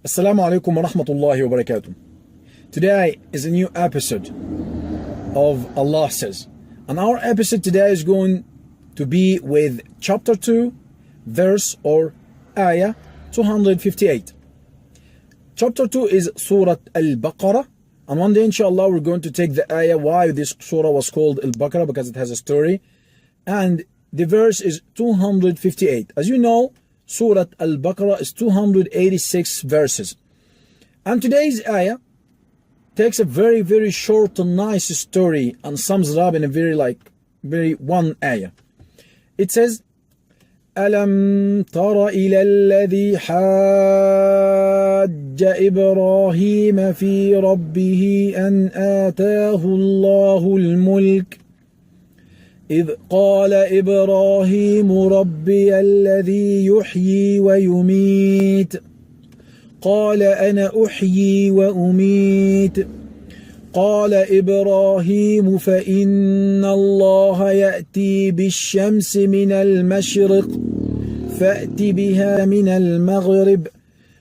Assalamu alaikum wa rahmatullahi wa barakatuh. Today is a new episode of Allah Says. And our episode today is going to be with chapter 2, verse or ayah 258. Chapter 2 is Surah Al-Baqarah. And one day inshallah we're going to take the ayah why this surah was called Al-Baqarah, because it has a story. And the verse is 258. As you know, Surah Al-Baqarah is 286 verses. And today's ayah takes a very, very short and nice story and sums it up in a very one ayah. It says, أَلَمْ تَرَ إِلَى الَّذِي حَاجَّ إِبْرَاهِيمَ فِي رَبِّهِ أَنْ آتَاهُ اللَّهُ الْمُلْكَ إذ قال إبراهيم ربي الذي يحيي ويميت قال أنا أحيي وأميت قال إبراهيم فإن الله يأتي بالشمس من المشرق فأت بها من المغرب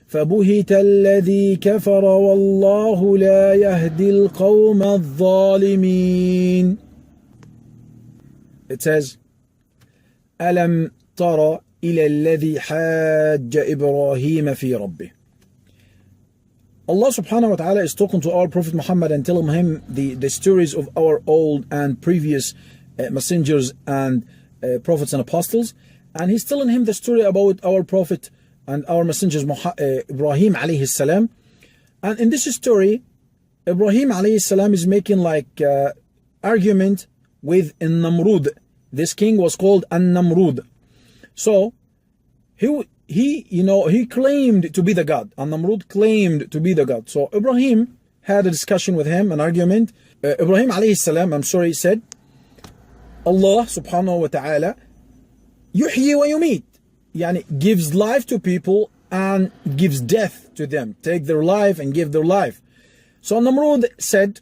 فبهت الذي كفر والله لا يهدي القوم الظالمين. It says, أَلَمْ تَرَ إِلَى الَّذِي حَاجَّ إِبْرَاهِيمَ فِي رَبِّهِ. Allah subhanahu wa ta'ala is talking to our Prophet Muhammad and telling him the stories of our old and previous messengers and prophets and apostles. And he's telling him the story about our Prophet and our messengers Ibrahim alayhi salam. And in this story, Ibrahim alayhi salam is making argument with Namrud. This king was called Namrud. So he claimed to be the God, and Namrud claimed to be the God. So Ibrahim had a discussion with him, an argument. Ibrahim alayhi salam, said, Allah subhanahu wa ta'ala yuhyi wa yumit, yani gives life to people and gives death to them, take their life and give their life. So Namrud said,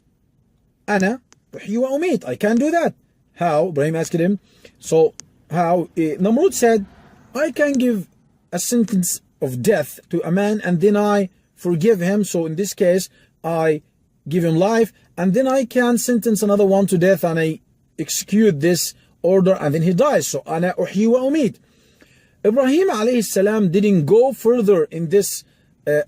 Ana uhyi wa umit, I can't do that. How? Ibrahim asked him, so how? Namrud said, I can give a sentence of death to a man and then I forgive him. So in this case, I give him life and then I can sentence another one to death and I execute this order and then he dies. So ana uhyi wa umit. Ibrahim alayhi salam didn't go further in this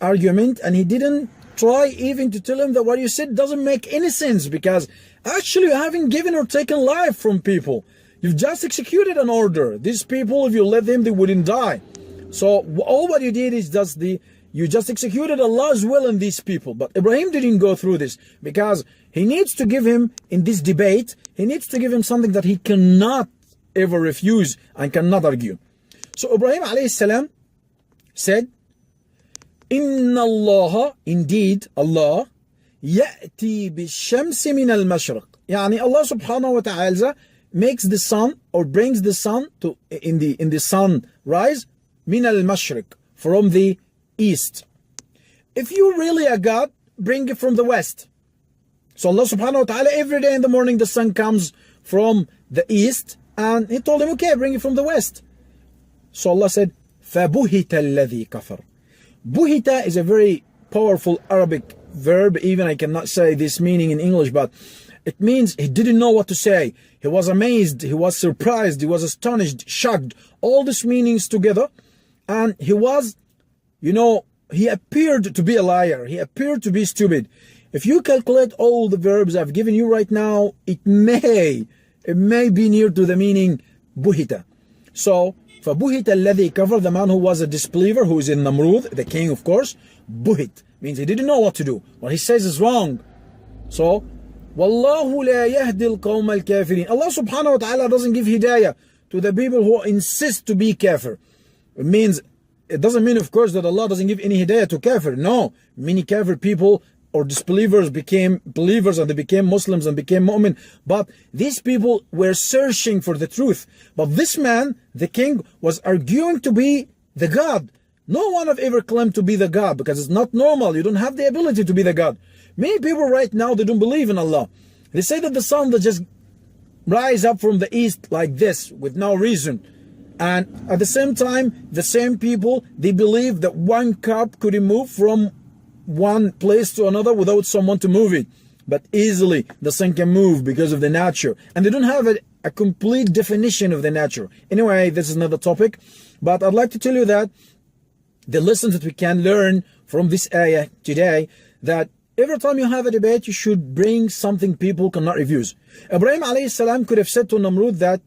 argument, and he didn't try even to tell him that what you said doesn't make any sense, because actually you haven't given or taken life from people. You've just executed an order. These people, if you let them, they wouldn't die. So all what you did is you just executed Allah's will in these people. But Ibrahim didn't go through this, because he needs to give him, in this debate, he needs to give him something that he cannot ever refuse and cannot argue. So Ibrahim alayhi salam said, Inna Allah, indeed Allah, يأتي بالشمس من المشرق. Yani Allah subhanahu wa ta'ala makes the sun, or brings the sun to in the sunrise, min al-mashriq, from the east. If you really are God, bring it from the west. So Allah subhanahu wa ta'ala, every day in the morning the sun comes from the east, and he told him, okay, bring it from the west. So Allah said, فَبُهِتَ الَّذِي كَفَرَ. Buhita is a very powerful Arabic verb. Even I cannot say this meaning in English, but it means he didn't know what to say. He was amazed, he was surprised, he was astonished, shocked, all these meanings together. And he was, he appeared to be a liar. He appeared to be stupid. If you calculate all the verbs I've given you right now, it may be near to the meaning buhita. So, فَبُهِتَ الَّذِي كَفَرَ, the man who was a disbeliever, who is in Namrud, the king of course. Buhit means he didn't know what to do. What he says is wrong. So, وَاللَّهُ لَا يَهْدِي الْقَوْمَ الْكَافِرِينَ. Allah subhanahu wa ta'ala doesn't give hidayah to the people who insist to be kafir. It doesn't mean, of course, that Allah doesn't give any hidayah to kafir. No, many kafir people or disbelievers became believers, and they became Muslims and became mu'min. But these people were searching for the truth. But this man, the king, was arguing to be the God. No one have ever claimed to be the God, because it's not normal. You don't have the ability to be the God. Many people right now, they don't believe in Allah. They say that the sun that just rise up from the east like this with no reason. And at the same time, the same people, they believe that one cup could move from one place to another without someone to move it. But easily the sun can move because of the nature. And they don't have a complete definition of the nature. Anyway, this is another topic. But I'd like to tell you that the lessons that we can learn from this ayah today, that every time you have a debate, you should bring something people cannot refuse. Ibrahim alayhi salam could have said to Namrud that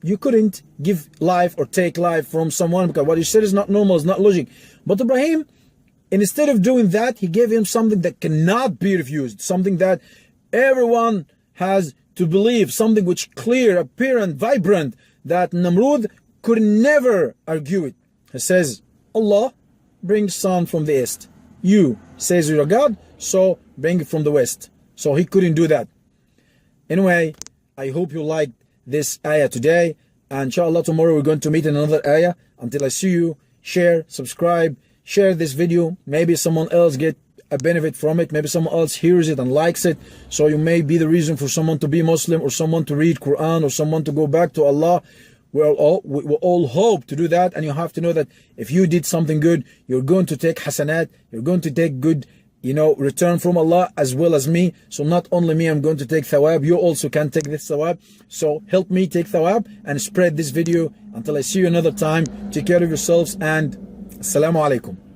you couldn't give life or take life from someone because what you said is not normal, it's not logic. But Ibrahim, instead of doing that, he gave him something that cannot be refused, something that everyone has to believe, something which clear, apparent, vibrant, that Namrud could never argue it. He says, Allah brings sun from the east. You says you're a God, so bring it from the west. So he couldn't do that. Anyway, I hope you liked this ayah today. And inshallah tomorrow we're going to meet in another ayah. Until I see you, share, subscribe, share this video. Maybe someone else get a benefit from it. Maybe someone else hears it and likes it. So you may be the reason for someone to be Muslim, or someone to read Qur'an, or someone to go back to Allah. We all hope to do that. And you have to know that if you did something good, you're going to take hasanat, you're going to take good, return from Allah as well as me. So not only me, I'm going to take thawab, you also can take this thawab. So help me take thawab and spread this video. Until I see you another time, take care of yourselves, and assalamu alaikum.